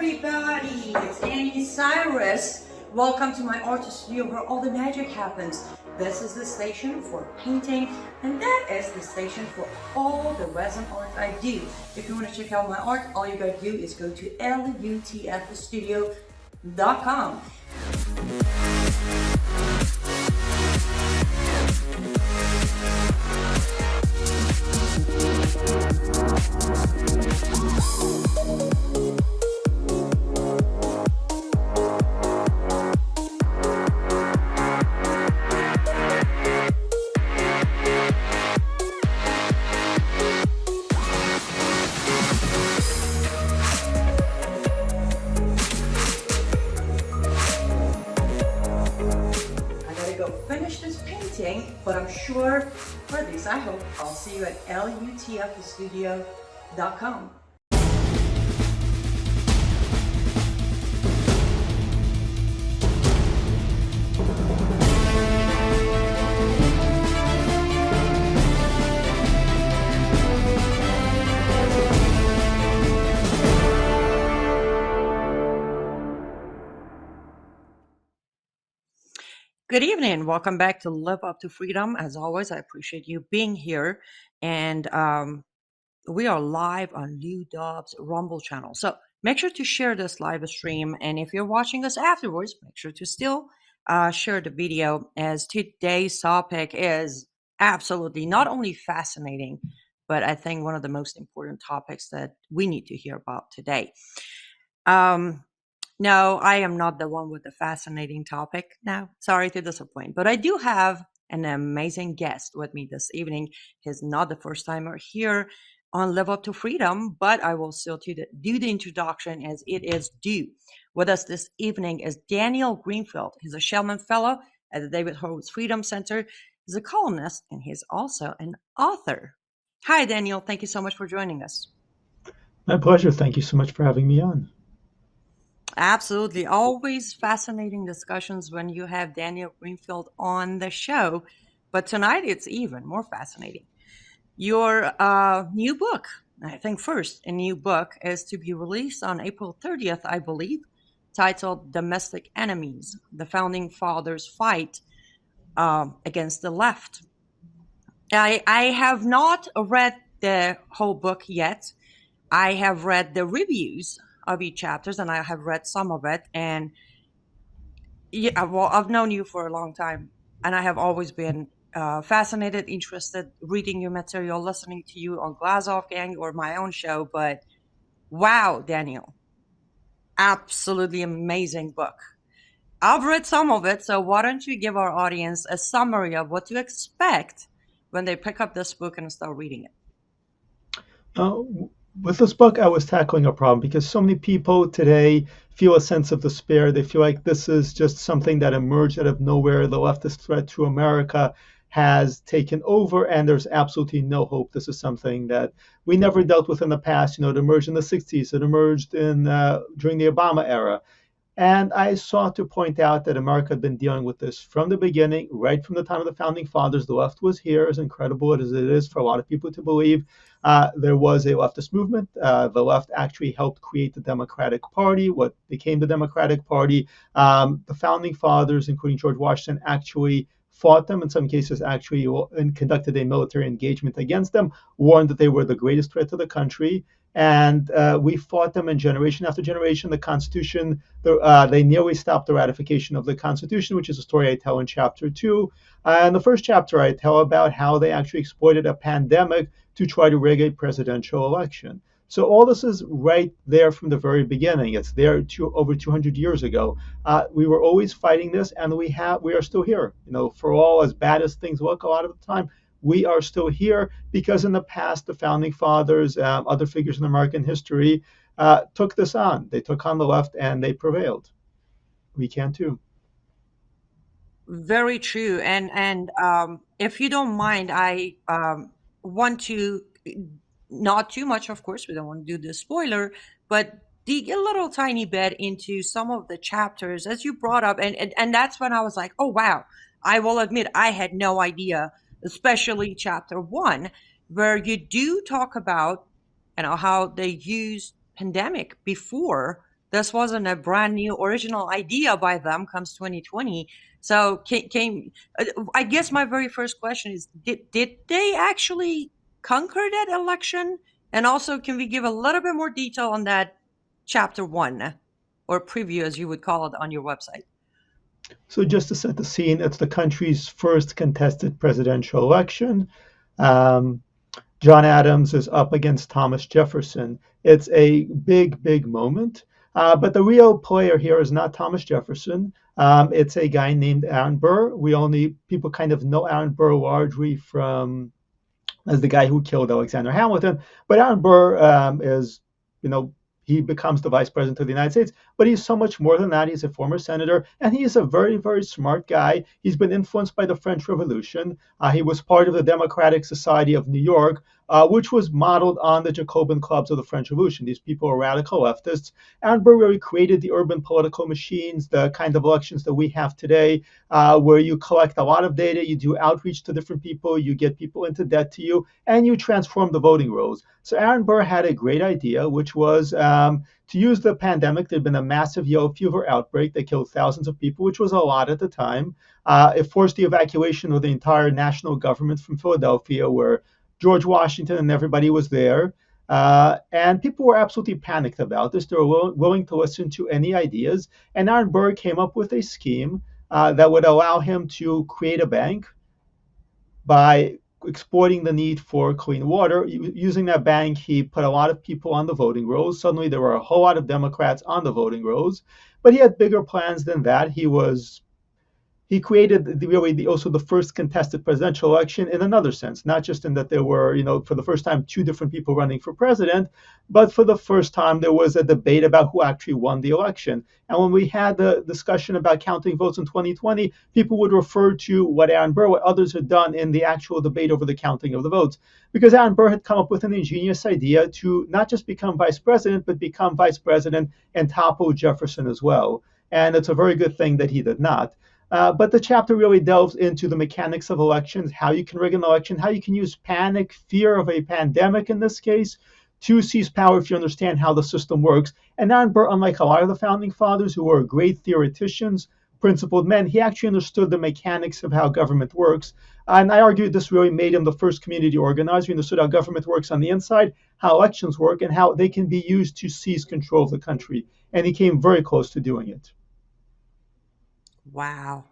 everybody, it's Annie Cyrus. Welcome to my art studio where all the magic happens. This is the station for painting, and that is the station for all the resin art I do. If you want to check out my art, all you gotta do is go to lutfstudio.com. Finish this painting, but I'm sure, or at least I hope, I'll see you at lutfstudio.com. Good evening. Welcome back to Live Up to Freedom. As always, I appreciate you being here. And we are live on Lou Dobbs' Rumble channel. So make sure to share this live stream. And if you're watching us afterwards, make sure to still share the video, as today's topic is absolutely not only fascinating, but I think one of the most important topics that we need to hear about today. No, I am not the one with the fascinating topic. No, sorry to disappoint. But I do have an amazing guest with me this evening. He's not the first timer here on Live Up to Freedom, but I will still do the introduction as it is due. With us this evening is Daniel Greenfield. He's a Shellman Fellow at the David Horowitz Freedom Center. He's a columnist, and he's also an author. Hi, Daniel. Thank you so much for joining us. My pleasure. Thank you so much for having me on. Absolutely. Always fascinating discussions when you have Daniel Greenfield on the show. But tonight it's even more fascinating. Your new book, I think first, a new book is to be released on April 30th, I believe, titled Domestic Enemies, the Founding Fathers' Fight Against the Left. I have not read the whole book yet. I have read the reviews of each chapters, and I have read some of it. And yeah, well, I've known you for a long time, and I have always been fascinated, interested, reading your material, listening to you on Glazoff Gang or my own show. But wow, Daniel, absolutely amazing book. I've read some of it, so why don't you give our audience a summary of what to expect when they pick up this book and start reading it? With this book, I was tackling a problem because so many people today feel a sense of despair. They feel like this is just something that emerged out of nowhere. The leftist threat to America has taken over, and there's absolutely no hope. This is something that we never dealt with in the past. You know, it emerged in the 60s. It emerged during the Obama era. And I sought to point out that America had been dealing with this from the beginning, right from the time of the Founding Fathers. The left was here, as incredible as it is for a lot of people to believe. There was a leftist movement. The left actually helped create the Democratic Party, what became the Democratic Party. The Founding Fathers, including George Washington, actually fought them, in some cases actually conducted a military engagement against them, warned that they were the greatest threat to the country. And we fought them in generation after generation. The Constitution, they nearly stopped the ratification of the Constitution, which is a story I tell in chapter 2. In the first chapter, I tell about how they actually exploited a pandemic to try to rig a presidential election. So all this is right there from the very beginning. It's there over 200 years ago. We were always fighting this, and we are still here. You know, for all as bad as things look a lot of the time, we are still here because in the past, the Founding Fathers, other figures in American history, took this on. They took on the left and they prevailed. We can too. Very true. And if you don't mind, I want to, not too much, of course, we don't want to do the spoiler, but dig a little tiny bit into some of the chapters as you brought up. And that's when I was like, oh, wow, I will admit I had no idea, especially chapter 1, where you do talk about, how they used pandemic before This wasn't a brand new original idea by them comes 2020. So I guess my very first question is, did they actually conquer that election? And also, can we give a little bit more detail on that chapter one, or preview, as you would call it on your website? So just to set the scene, it's the country's first contested presidential election. Um, John Adams is up against Thomas Jefferson. It's a big, big moment. But the real player here is not Thomas Jefferson. It's a guy named Aaron Burr. People kind of know Aaron Burr largely from as the guy who killed Alexander Hamilton. But Aaron Burr you know, he becomes the vice president of the United States. But he's so much more than that. He's a former senator, and he is a very, very smart guy. He's been influenced by the French Revolution. He was part of the Democratic Society of New York, which was modeled on the Jacobin clubs of the French Revolution. These people are radical leftists. Aaron Burr really created the urban political machines, the kind of elections that we have today, where you collect a lot of data, you do outreach to different people, you get people into debt to you, and you transform the voting rolls. So Aaron Burr had a great idea, which was to use the pandemic. There'd been a massive yellow fever outbreak that killed thousands of people, which was a lot at the time. It forced the evacuation of the entire national government from Philadelphia, where George Washington and everybody was there. And people were absolutely panicked about this. They were willing to listen to any ideas. And Aaron Burr came up with a scheme that would allow him to create a bank by exploiting the need for clean water. Using that bank, he put a lot of people on the voting rolls. Suddenly, there were a whole lot of Democrats on the voting rolls. But he had bigger plans than that. He created also the first contested presidential election in another sense, not just in that there were, for the first time, two different people running for president, but for the first time there was a debate about who actually won the election. And when we had the discussion about counting votes in 2020, people would refer to what Aaron Burr, what others had done in the actual debate over the counting of the votes, because Aaron Burr had come up with an ingenious idea to not just become vice president, but become vice president and topple Jefferson as well. And it's a very good thing that he did not. But the chapter really delves into the mechanics of elections, how you can rig an election, how you can use panic, fear of a pandemic in this case, to seize power if you understand how the system works. And Aaron Burr, unlike a lot of the founding fathers who were great theoreticians, principled men, he actually understood the mechanics of how government works. And I argue this really made him the first community organizer. He understood how government works on the inside, how elections work, and how they can be used to seize control of the country. And he came very close to doing it. Wow.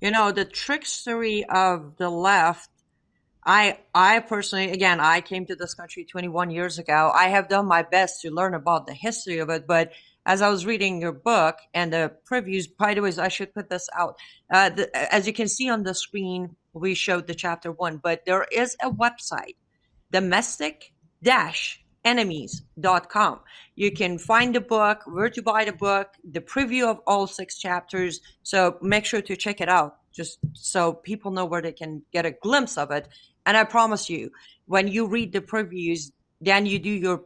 The trickstery of the left, I personally, again, I came to this country 21 years ago. I have done my best to learn about the history of it, but as I was reading your book and the previews, by the way, I should put this out. As you can see on the screen, we showed the chapter one, but there is a website, domestic-enemies.com. You can find the book, where to buy the book, the preview of all 6 chapters. So make sure to check it out, just so people know where they can get a glimpse of it. And I promise you, when you read the previews, then you do your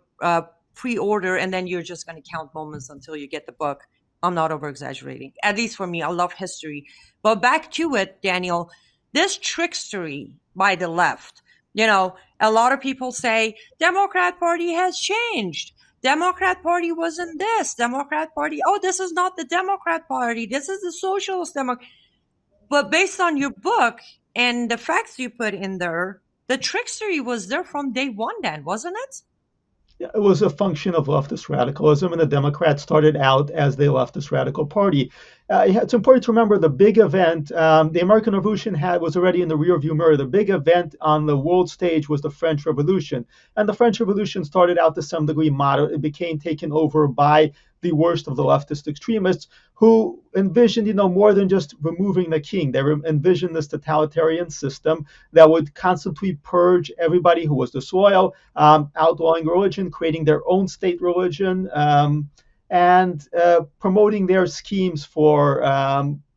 pre-order, and then you're just going to count moments until you get the book. I'm not over exaggerating. At least for me, I love history. But back to it, Daniel, this trickstery by the left, a lot of people say Democrat Party has changed. Democrat Party wasn't this. Democrat Party, oh, this is not the Democrat Party. This is the Socialist Democrat. But based on your book and the facts you put in there, the trickstery was there from day one then, wasn't it? Yeah, it was a function of leftist radicalism, and the Democrats started out as the leftist radical party. It's important to remember the big event. The American Revolution was already in the rearview mirror. The big event on the world stage was the French Revolution, and the French Revolution started out to some degree moderate. It became taken over by the worst of the leftist extremists, who envisioned, more than just removing the king. They envisioned this totalitarian system that would constantly purge everybody who was disloyal, outlawing religion, creating their own state religion, and promoting their schemes for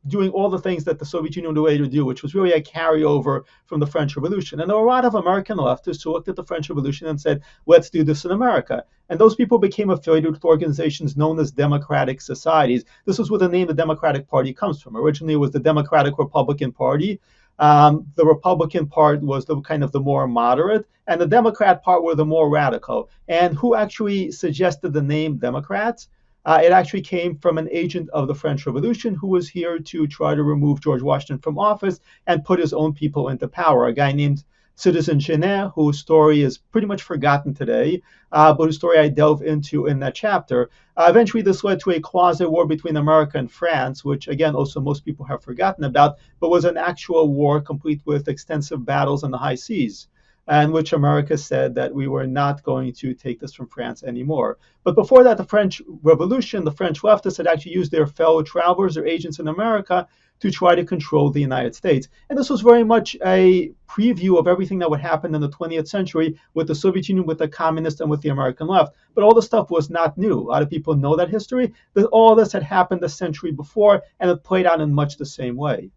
doing all the things that the Soviet Union knew to do, which was really a carryover from the French Revolution. And there were a lot of American leftists who looked at the French Revolution and said, let's do this in America. And those people became affiliated with organizations known as democratic societies. This was where the name the Democratic Party comes from. Originally, it was the Democratic Republican Party. The Republican part was the kind of the more moderate, and the Democrat part were the more radical. And who actually suggested the name Democrats? It actually came from an agent of the French Revolution who was here to try to remove George Washington from office and put his own people into power. A guy named Citizen Genet, whose story is pretty much forgotten today, but whose story I delve into in that chapter. Eventually, this led to a quasi war between America and France, which, again, also most people have forgotten about, but was an actual war complete with extensive battles on the high seas, in which America said that we were not going to take this from France anymore. But before that, the French Revolution, the French leftists had actually used their fellow travelers, their agents in America, to try to control the United States. And this was very much a preview of everything that would happen in the 20th century with the Soviet Union, with the communists, and with the American left. But all this stuff was not new. A lot of people know that history, that all this had happened a century before, and it played out in much the same way.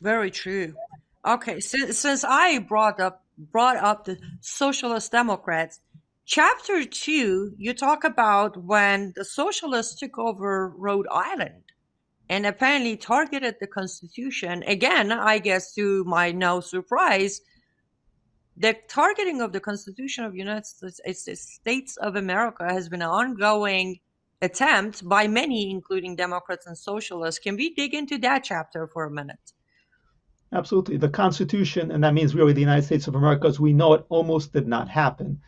Very true. Okay, since I brought up the socialist democrats, chapter 2, you talk about when the socialists took over Rhode Island and apparently targeted the Constitution. Again, I guess to my no surprise, the targeting of the Constitution of the United States of America has been an ongoing attempt by many, including Democrats and socialists. Can we dig into that chapter for a minute? Absolutely. The Constitution, and that means really the United States of America as we know it, almost did not happen.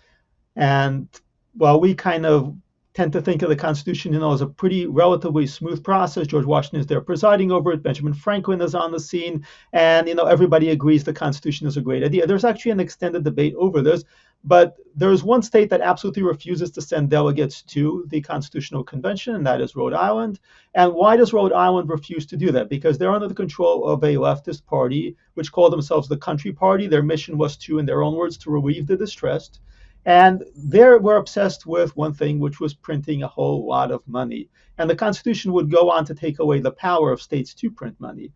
And while we kind of tend to think of the Constitution, as a pretty relatively smooth process, George Washington is there presiding over it. Benjamin Franklin is on the scene, and everybody agrees the Constitution is a great idea. There's actually an extended debate over this, but there's one state that absolutely refuses to send delegates to the Constitutional Convention, and that is Rhode Island. And why does Rhode Island refuse to do that? Because they're under the control of a leftist party, which called themselves the Country Party. Their mission was to, in their own words, to relieve the distressed. And they were obsessed with one thing, which was printing a whole lot of money. And the Constitution would go on to take away the power of states to print money.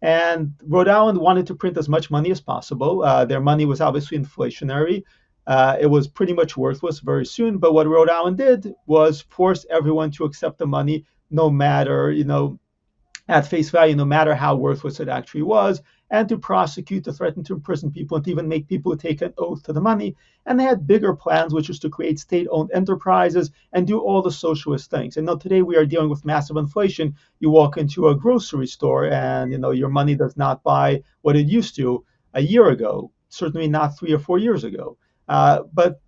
And Rhode Island wanted to print as much money as possible. Their money was obviously inflationary. It was pretty much worthless very soon. But what Rhode Island did was force everyone to accept the money, no matter, at face value, no matter how worthless it actually was, and to prosecute, to threaten to imprison people, and to even make people take an oath to the money. And they had bigger plans, which was to create state-owned enterprises and do all the socialist things. And now today we are dealing with massive inflation. You walk into a grocery store, and your money does not buy what it used to a year ago. Certainly not 3 or 4 years ago. But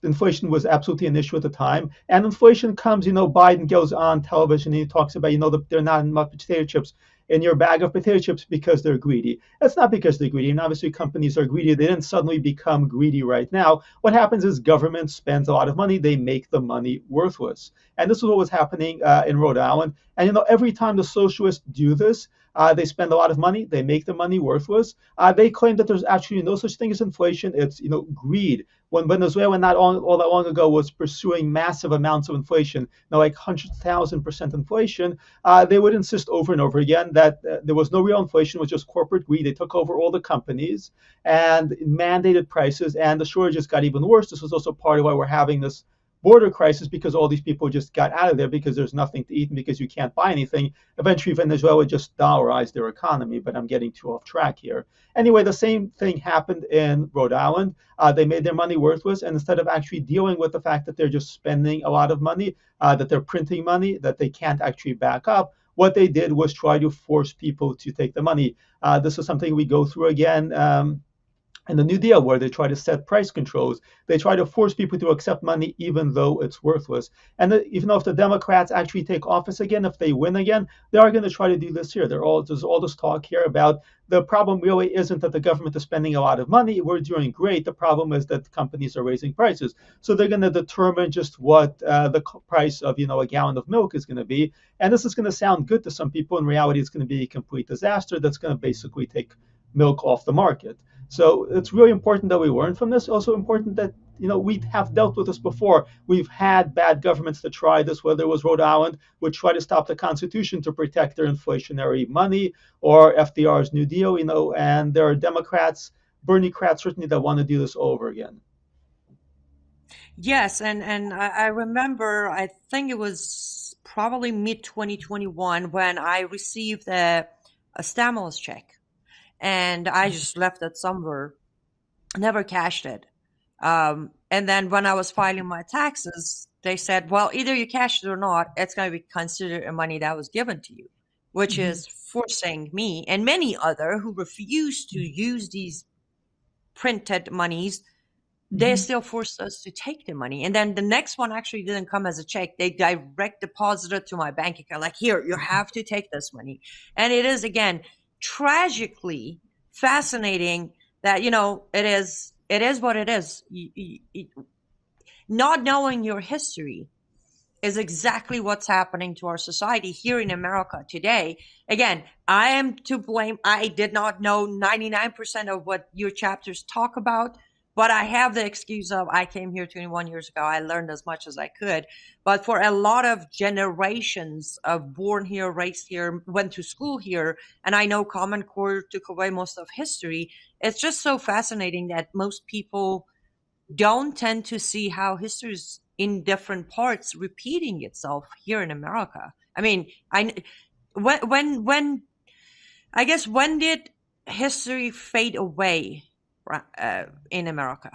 inflation was absolutely an issue at the time. And inflation comes, Biden goes on television and he talks about, that they're not enough potato chips in your bag of potato chips because they're greedy. That's not because they're greedy. And obviously companies are greedy. They didn't suddenly become greedy right now. What happens is government spends a lot of money. They make the money worthless. And this is what was happening in Rhode Island. And, every time the socialists do this, they spend a lot of money. They make the money worthless. They claim that there's actually no such thing as inflation. It's greed. When Venezuela not all that long ago was pursuing massive amounts of inflation, like 100,000% inflation, they would insist over and over again that there was no real inflation, it was just corporate greed. They took over all the companies and mandated prices, and the shortages got even worse. This was also part of why we're having this border crisis, because all these people just got out of there because there's nothing to eat and because you can't buy anything. Eventually, Venezuela just dollarized their economy, but I'm getting too off track here. Anyway, the same thing happened in Rhode Island. They made their money worthless, and instead of actually dealing with the fact that they're just spending a lot of money, that they're printing money that they can't actually back up, what they did was try to force people to take the money. This is something we go through again. And the New Deal, where they try to set price controls, they try to force people to accept money even though it's worthless. And even though if the Democrats actually take office again, if they win again, they are going to try to do this here. There's all this talk here about the problem really isn't that the government is spending a lot of money. We're doing great. The problem is that companies are raising prices. So they're going to determine just what the price of a gallon of milk is going to be. And this is going to sound good to some people. In reality, it's going to be a complete disaster that's going to basically take milk off the market. So it's really important that we learn from this. Also important that we have dealt with this before. We've had bad governments that tried this, whether it was Rhode Island, which tried to stop the Constitution to protect their inflationary money, or FDR's New Deal, and there are Democrats, Bernie Kratz certainly, that want to do this over again. Yes, and I remember, I think it was probably mid 2021 when I received a stimulus check, and I just left it somewhere, never cashed it. And then when I was filing my taxes, They said, well, either you cash it or not, it's going to be considered a money that was given to you, which Hmm. is forcing me and many other who refuse to use these printed monies. They Hmm. still forced us to take the money. And then the next one actually didn't come as a check. They direct deposited to my bank account, like, here, you have to take this money. And it is, again, tragically fascinating that, it is what it is. Not knowing your history is exactly what's happening to our society here in America today. Again, I am to blame. I did not know 99% of what your chapters talk about, but I have the excuse of I came here 21 years ago. I learned as much as I could. But for a lot of generations of born here, raised here, went to school here, and I know Common Core took away most of history, it's just so fascinating that most people don't tend to see how history is in different parts repeating itself here in America. I mean, when I guess when did history fade away in America?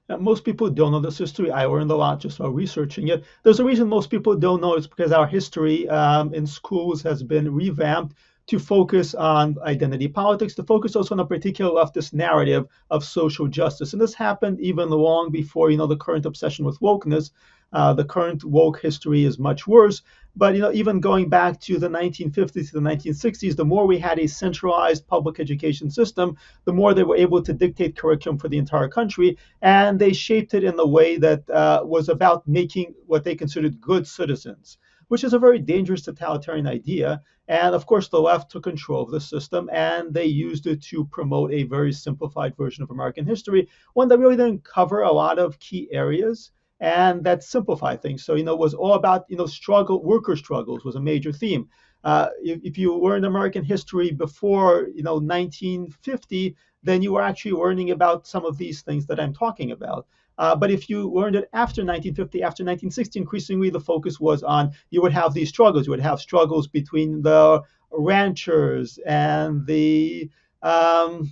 Most people don't know this history. I learned a lot just while researching it. There's a reason most people don't know. It's because our history in schools has been revamped to focus on identity politics, to focus also on a particular leftist narrative of social justice. And this happened even long before, the current obsession with wokeness. The current woke history is much worse. But even going back to the 1950s to the 1960s, the more we had a centralized public education system, the more they were able to dictate curriculum for the entire country, and they shaped it in the way that was about making what they considered good citizens, which is a very dangerous totalitarian idea. And of course, the left took control of the system and they used it to promote a very simplified version of American history, one that really didn't cover a lot of key areas and that simplified things. So, it was all about, worker struggles was a major theme. If you learned American history before, 1950, then you were actually learning about some of these things that I'm talking about. But if you learned it after 1950, after 1960, increasingly the focus was on you would have these struggles. You would have struggles between the ranchers and the um,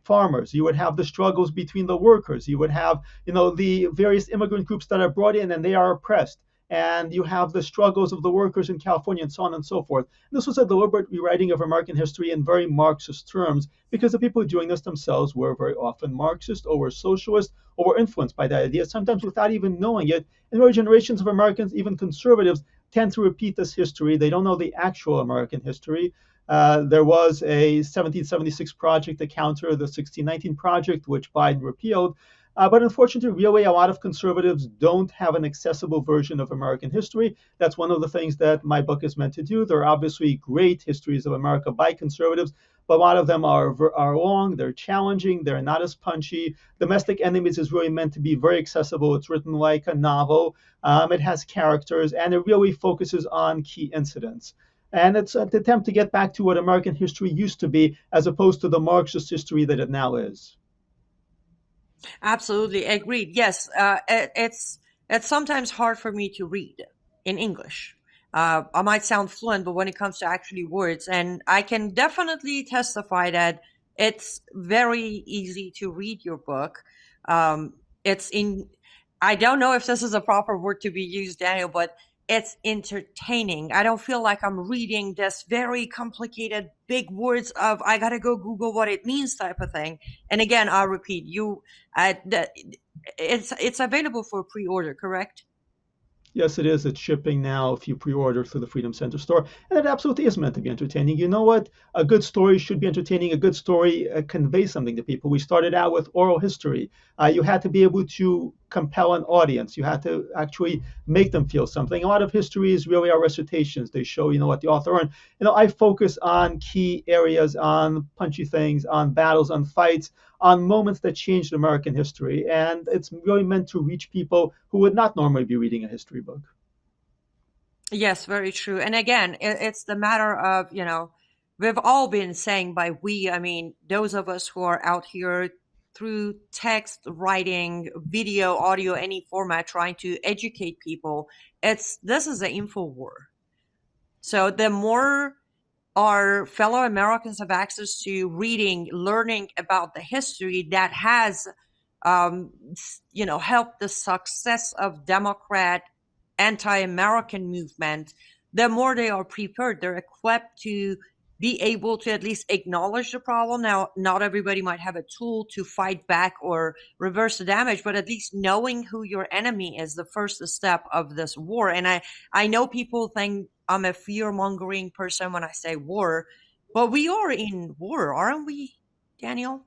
farmers. You would have the struggles between the workers. You would have, the various immigrant groups that are brought in and they are oppressed. And you have the struggles of the workers in California and so on and so forth. This was a deliberate rewriting of American history in very Marxist terms because the people doing this themselves were very often Marxist or were socialist or were influenced by that idea, sometimes without even knowing it. And very generations of Americans, even conservatives, tend to repeat this history. They don't know the actual American history. There was a 1776 project to counter the 1619 project, which Biden repealed. But unfortunately, really, a lot of conservatives don't have an accessible version of American history. That's one of the things that my book is meant to do. There are obviously great histories of America by conservatives, but a lot of them are long, they're challenging, they're not as punchy. Domestic Enemies is really meant to be very accessible. It's written like a novel. It has characters, and it really focuses on key incidents. And it's an attempt to get back to what American history used to be, as opposed to the Marxist history that it now is. Absolutely agreed. Yes, it's sometimes hard for me to read in English. I might sound fluent, but when it comes to actually words, and I can definitely testify that it's very easy to read your book. It's in. I don't know if this is a proper word to be used, Daniel, but it's entertaining. I don't feel like I'm reading this very complicated big words of I gotta go Google what it means type of thing. And again, I'll repeat, it's available for pre-order, correct? Yes, it is. It's shipping now if you pre-order through the Freedom Center store. And it absolutely is meant to be entertaining. You know what? A good story should be entertaining. A good story conveys something to people. We started out with oral history. You had to be able to compel an audience. You had to actually make them feel something. A lot of histories really are recitations. They show, what the author earned. I focus on key areas, on punchy things, on battles, on fights, on moments that changed American history. And it's really meant to reach people who would not normally be reading a history book. Yes, very true. And again, it's the matter of, we've all been saying by we, I mean, those of us who are out here through text, writing, video, audio, any format, trying to educate people. This is an info war. So the more our fellow Americans have access to reading, learning about the history that has help the success of Democrat anti-American movement, the more they are prepared, they're equipped to be able to at least acknowledge the problem. Now, not everybody might have a tool to fight back or reverse the damage, but at least knowing who your enemy is the first step of this war. And I know people think I'm a fear-mongering person when I say war, but we are in war, aren't we, Daniel?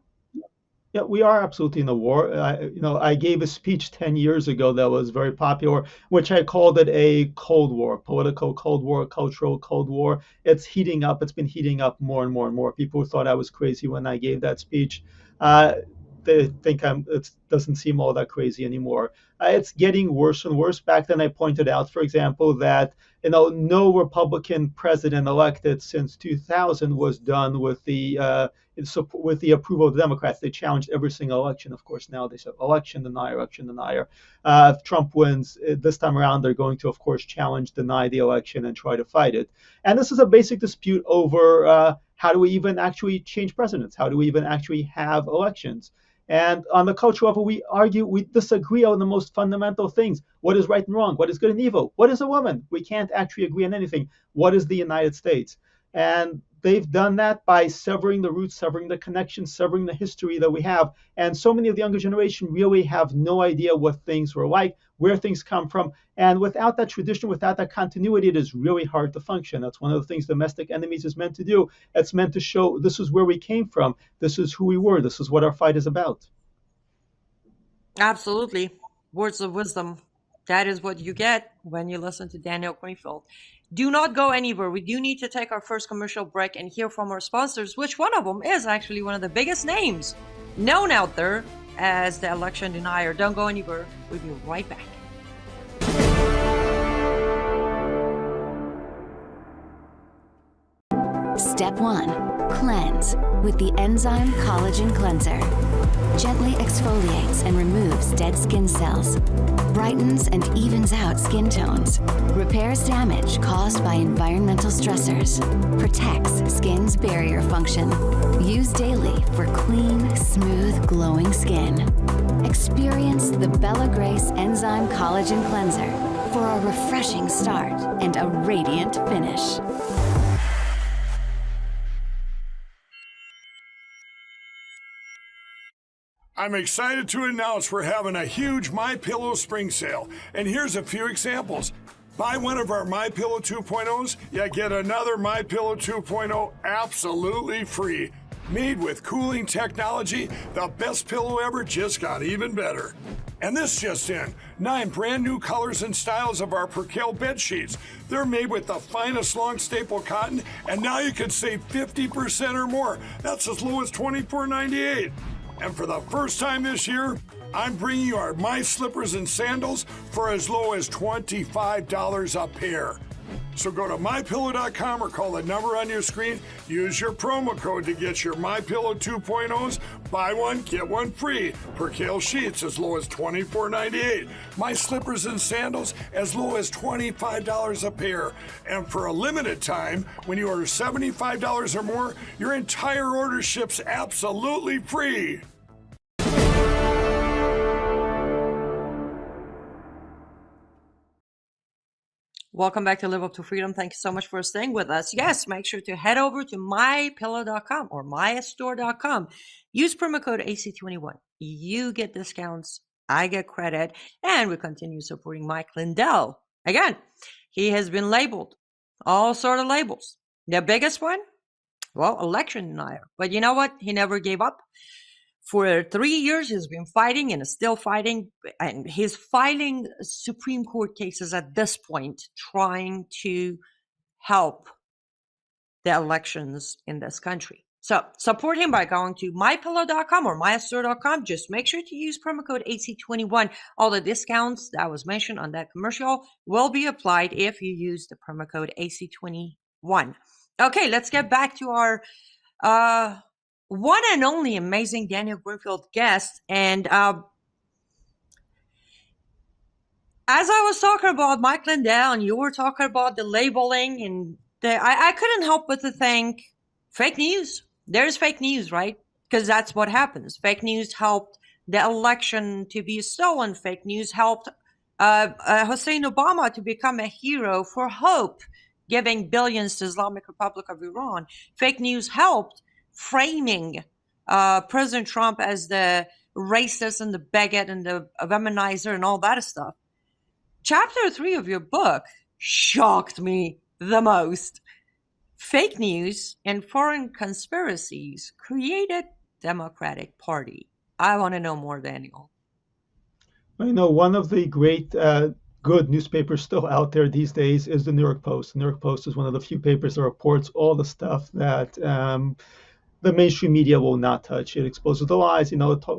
Yeah, we are absolutely in a war. I gave a speech 10 years ago that was very popular, which I called it a Cold War, political Cold War, cultural Cold War. It's heating up. It's been heating up more and more and more. People thought I was crazy when I gave that speech. Uh, they think it doesn't seem all that crazy anymore. It's getting worse and worse. Back then, I pointed out, for example, that no Republican president elected since 2000 was done with the approval of the Democrats. They challenged every single election. Of course, now they say election denier, election denier. If Trump wins this time around, they're going to, of course, challenge, deny the election, and try to fight it. And this is a basic dispute over how do we even actually change presidents? How do we even actually have elections? And on the cultural level, we disagree on the most fundamental things. What is right and wrong? What is good and evil? What is a woman? We can't actually agree on anything. What is the United States? And they've done that by severing the roots, severing the connections, severing the history that we have. And so many of the younger generation really have no idea what things were like, where things come from. And without that tradition, without that continuity, it is really hard to function. That's one of the things Domestic Enemies is meant to do. It's meant to show this is where we came from. This is who we were. This is what our fight is about. Absolutely. Words of wisdom. That is what you get when you listen to Daniel Greenfield. Do not go anywhere. We do need to take our first commercial break and hear from our sponsors, which one of them is actually one of the biggest names known out there as the election denier. Don't go anywhere. We'll be right back. Step 1. Cleanse with the enzyme collagen cleanser. Gently exfoliates and removes dead skin cells, brightens and evens out skin tones, repairs damage caused by environmental stressors, protects skin's barrier function. Use daily for clean, smooth, glowing skin. Experience the Bella Grace Enzyme Collagen Cleanser for a refreshing start and a radiant finish. I'm excited to announce we're having a huge MyPillow spring sale, and here's a few examples. Buy one of our MyPillow 2.0s, you get another MyPillow 2.0 absolutely free. Made with cooling technology, the best pillow ever just got even better. And this just in, 9 brand new colors and styles of our Percale bed sheets. They're made with the finest long staple cotton, and now you can save 50% or more. That's as low as $24.98. And for the first time this year, I'm bringing you our My Slippers and Sandals for as low as $25 a pair. So go to MyPillow.com or call the number on your screen. Use your promo code to get your MyPillow 2.0s. Buy one, get one free. Percale sheets as low as $24.98. My Slippers and Sandals as low as $25 a pair. And for a limited time, when you order $75 or more, your entire order ships absolutely free. Welcome back to Live Up to Freedom. Thank you so much for staying with us. Yes, make sure to head over to mypillow.com or mystore.com. Use promo code AC21. You get discounts, I get credit, and we continue supporting Mike Lindell. Again, he has been labeled, all sort of labels. The biggest one, well, election denier. But you know what? He never gave up. For 3 years, he's been fighting and is still fighting. And he's filing Supreme Court cases at this point, trying to help the elections in this country. So support him by going to mypillow.com or mystore.com. Just make sure to use promo code AC21. All the discounts that was mentioned on that commercial will be applied if you use the promo code AC21. Okay, let's get back to our one and only amazing Daniel Greenfield guest. And as I was talking about Mike Lindell and you were talking about the labeling, and I couldn't help but to think fake news. There's fake news, right? Because that's what happens. Fake news helped the election to be stolen. Fake news helped Hussein Obama to become a hero for hope, giving billions to Islamic Republic of Iran. Fake news helped framing President Trump as the racist and the bigot and the womanizer and all that stuff. Chapter 3 of your book shocked me the most. Fake news and foreign conspiracies created Democratic Party. I want to know more, Daniel. I know one of the great good newspapers still out there these days is the New York Post. The New York Post is one of the few papers that reports all the stuff that the mainstream media will not touch. It exposes the lies,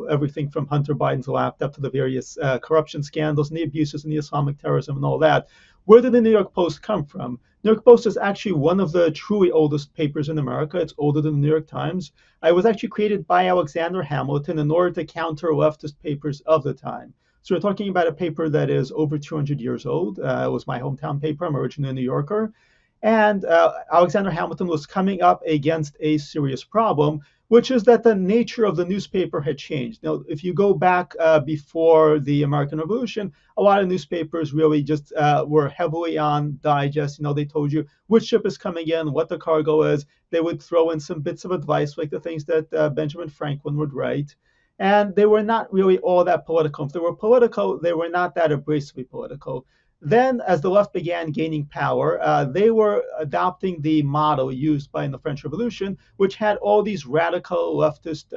everything from Hunter Biden's laptop to the various corruption scandals and the abuses and the Islamic terrorism and all that. Where did the New York Post come from? New York Post is actually one of the truly oldest papers in America. It's older than the New York Times. It was actually created by Alexander Hamilton in order to counter leftist papers of the time. So we're talking about a paper that is over 200 years old. It was my hometown paper. I'm originally a New Yorker. And Alexander Hamilton was coming up against a serious problem, which is that the nature of the newspaper had changed. Now, if you go back before the American Revolution, a lot of newspapers really just were heavily on digest. They told you which ship is coming in, what the cargo is. They would throw in some bits of advice, like the things that Benjamin Franklin would write. And they were not really all that political. If they were political, they were not that abrasively political. Then, as the left began gaining power, they were adopting the model used by in the French Revolution, which had all these radical leftist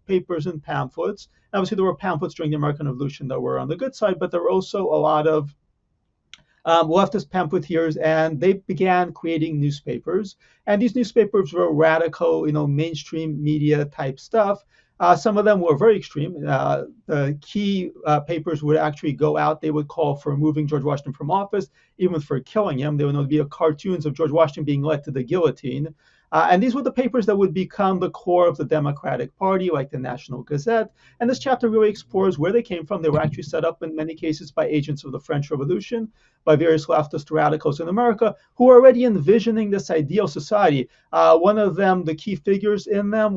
papers and pamphlets. Obviously, there were pamphlets during the American Revolution that were on the good side, but there were also a lot of leftist pamphleteers, and they began creating newspapers. And these newspapers were radical, mainstream media type stuff. Some of them were very extreme. The key papers would actually go out. They would call for removing George Washington from office, even for killing him. There would be cartoons of George Washington being led to the guillotine. And these were the papers that would become the core of the Democratic Party, like the National Gazette. And this chapter really explores where they came from. They were actually set up in many cases by agents of the French Revolution, by various leftist radicals in America who were already envisioning this ideal society. One of them, the key figures in them,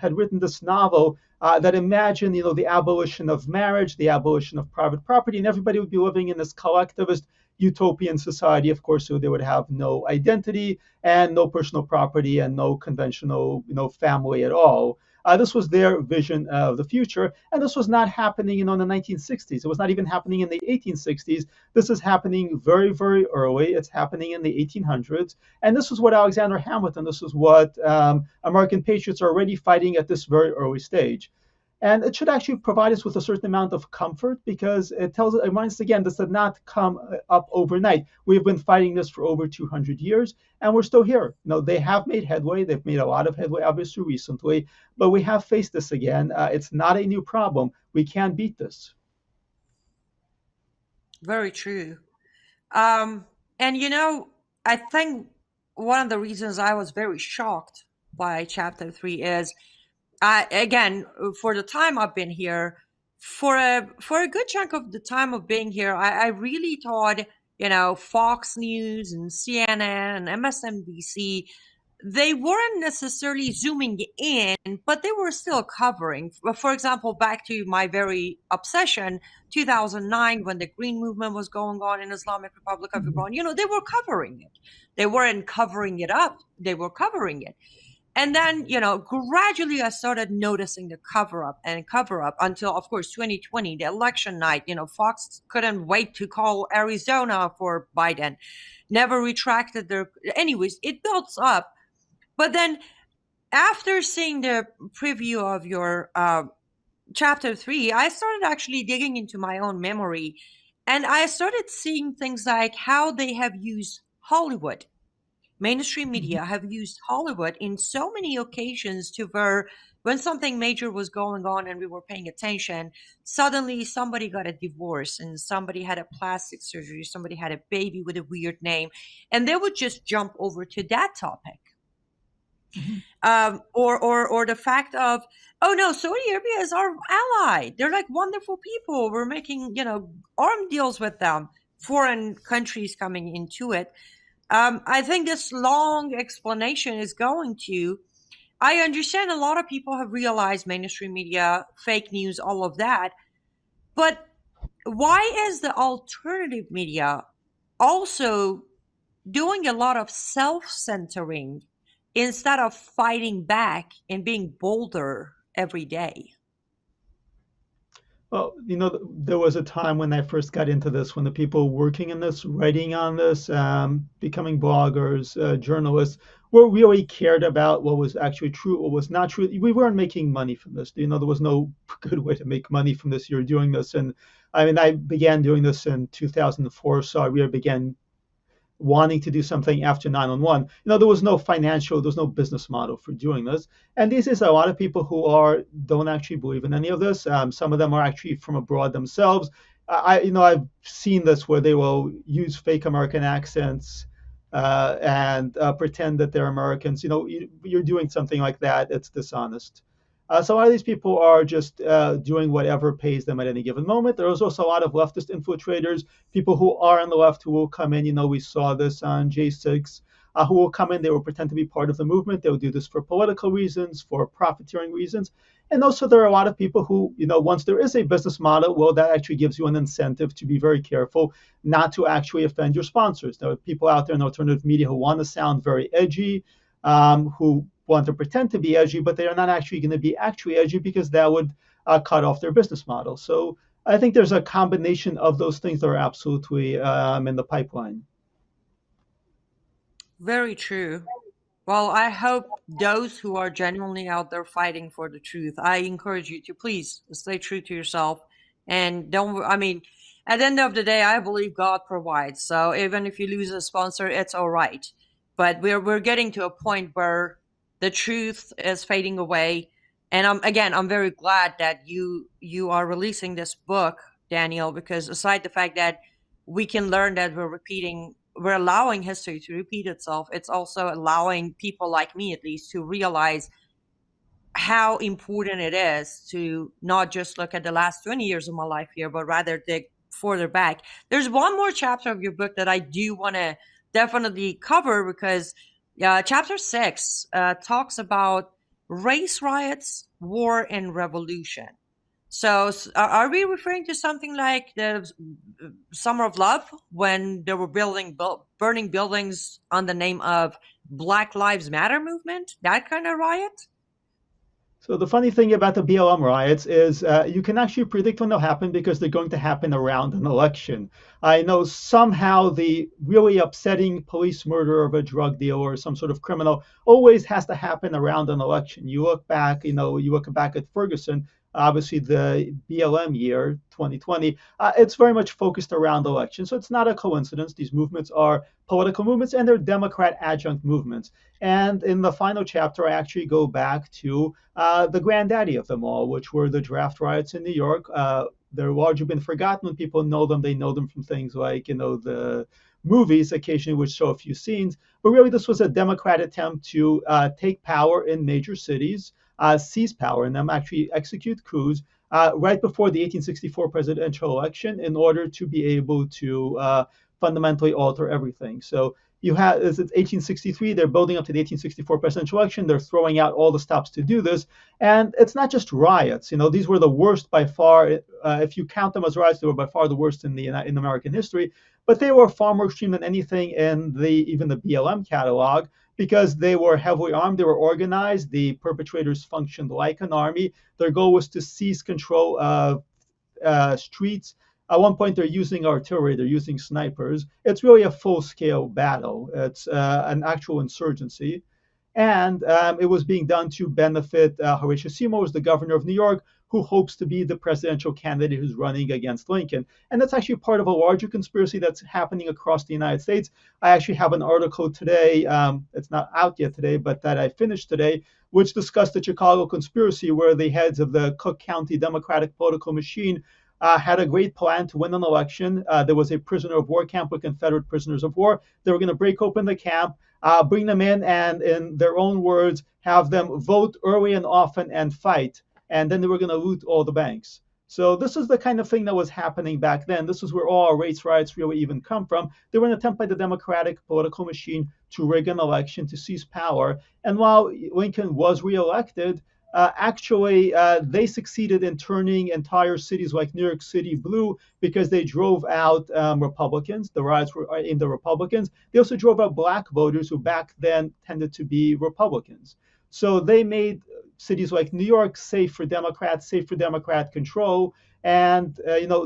had written this novel that imagined, the abolition of marriage, the abolition of private property, and everybody would be living in this collectivist utopian society, of course, so they would have no identity and no personal property and no conventional, family at all. This was their vision of the future, and this was not happening, in the 1960s. It was not even happening in the 1860s. This is happening very, very early. It's happening in the 1800s, and this is what Alexander Hamilton. This is what American patriots are already fighting at this very early stage. And it should actually provide us with a certain amount of comfort, because it reminds us again, this did not come up overnight. We've been fighting this for over 200 years, and we're still here. They have made headway. They've made a lot of headway, obviously, recently, but we have faced this again. It's not a new problem. We can beat this. Very true. And, I think one of the reasons I was very shocked by Chapter 3 is, again, for the time I've been here, for a good chunk of the time of being here, I really thought, Fox News and CNN and MSNBC, they weren't necessarily zooming in, but they were still covering. For example, back to my very obsession, 2009, when the Green Movement was going on in Islamic Republic of Iran, they were covering it. They weren't covering it up. They were covering it. And then, gradually I started noticing the cover up until, of course, 2020, the election night. Fox couldn't wait to call Arizona for Biden, never retracted anyways, it builds up. But then after seeing the preview of your Chapter 3, I started actually digging into my own memory, and I started seeing things like how they have used Hollywood. Mainstream media have used Hollywood in so many occasions to where when something major was going on and we were paying attention, suddenly somebody got a divorce and somebody had a plastic surgery, somebody had a baby with a weird name, and they would just jump over to that topic. Or the fact of, oh no, Saudi Arabia is our ally. They're like wonderful people. We're making, arm deals with them. Foreign countries coming into it. I think this long explanation is going to I understand a lot of people have realized mainstream media, fake news, all of that. But why is the alternative media also doing a lot of self centering instead of fighting back and being bolder every day? Well, there was a time when I first got into this, when the people working in this, writing on this, becoming bloggers, journalists, were really cared about what was actually true, what was not true. We weren't making money from this. There was no good way to make money from this. You're doing this, and I mean, I began doing this in 2004, so I really began wanting to do something after 9/11. There was no financial, there's no business model for doing this. And this is a lot of people who don't actually believe in any of this. Some of them are actually from abroad themselves. I've seen this where they will use fake American accents and pretend that they're Americans. You're doing something like that. It's dishonest. So a lot of these people are just doing whatever pays them at any given moment. There's also a lot of leftist infiltrators, people who are on the left who will come in. We saw this on J6, who will come in. They will pretend to be part of the movement. They will do this for political reasons, for profiteering reasons. And also, there are a lot of people who, once there is a business model, well, that actually gives you an incentive to be very careful not to actually offend your sponsors. There are people out there in alternative media who want to sound very edgy, who want to pretend to be edgy, but they are not actually going to be actually edgy because that would cut off their business model. So I think there's a combination of those things that are absolutely in the pipeline. Very true. Well, I hope those who are genuinely out there fighting for the truth, I encourage you to please stay true to yourself and don't, I mean, at the end of the day, I believe God provides. So even if you lose a sponsor, it's all right. But we're getting to a point where the truth is fading away. And I'm very glad that you are releasing this book, Daniel, because aside the fact that we can learn that we're allowing history to repeat itself, it's also allowing people like me at least to realize how important it is to not just look at the last 20 years of my life here, but rather dig further back. There's one more chapter of your book that I do want to definitely cover because chapter 6 talks about race riots, war, and revolution. So, are we referring to something like the Summer of Love when they were burning buildings on the name of Black Lives Matter movement? That kind of riot? So the funny thing about the BLM riots is you can actually predict when they'll happen because they're going to happen around an election. I know somehow the really upsetting police murder of a drug dealer or some sort of criminal always has to happen around an election. You look back at Ferguson, obviously the BLM year, 2020, it's very much focused around elections. So it's not a coincidence. These movements are political movements and they're Democrat adjunct movements. And in the final chapter, I actually go back to the granddaddy of them all, which were the draft riots in New York. They're largely been forgotten when people know them. They know them from things like, the movies occasionally which show a few scenes. But really, this was a Democrat attempt to take power in major cities, seize power, and then actually execute coups right before the 1864 presidential election in order to be able to fundamentally alter everything. So it's 1863, they're building up to the 1864 presidential election, they're throwing out all the stops to do this. And it's not just riots. These were the worst by far. If you count them as riots, they were by far the worst in American history. But they were far more extreme than anything in even the BLM catalog because they were heavily armed, they were organized, the perpetrators functioned like an army. Their goal was to seize control of streets. At one point, they're using artillery, they're using snipers. It's really a full-scale battle. It's an actual insurgency. And it was being done to benefit Horatio Seymour, the governor of New York, who hopes to be the presidential candidate who's running against Lincoln. And that's actually part of a larger conspiracy that's happening across the United States. I actually have an article today, it's not out yet today, but that I finished today, which discussed the Chicago conspiracy, where the heads of the Cook County Democratic political machine had a great plan to win an election. There was a prisoner of war camp with Confederate prisoners of war. They were going to break open the camp, bring them in, and in their own words, have them vote early and often and fight. And then they were going to loot all the banks. So this is the kind of thing that was happening back then. This is where all our race riots really even come from. They were an attempt by the Democratic political machine to rig an election to seize power. And while Lincoln was reelected, they succeeded in turning entire cities like New York City blue because they drove out Republicans. The riots were aimed at Republicans. They also drove out black voters who back then tended to be Republicans. So they made cities like New York safe for Democrats, safe for Democrat control. And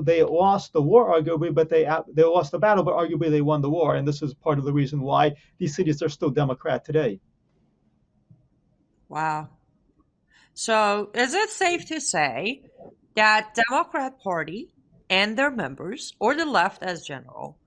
they lost the war arguably, but they lost the battle, but arguably they won the war. And this is part of the reason why these cities are still Democrat today. Wow. So, is it safe to say that Democrat Party and their members, or the left as general,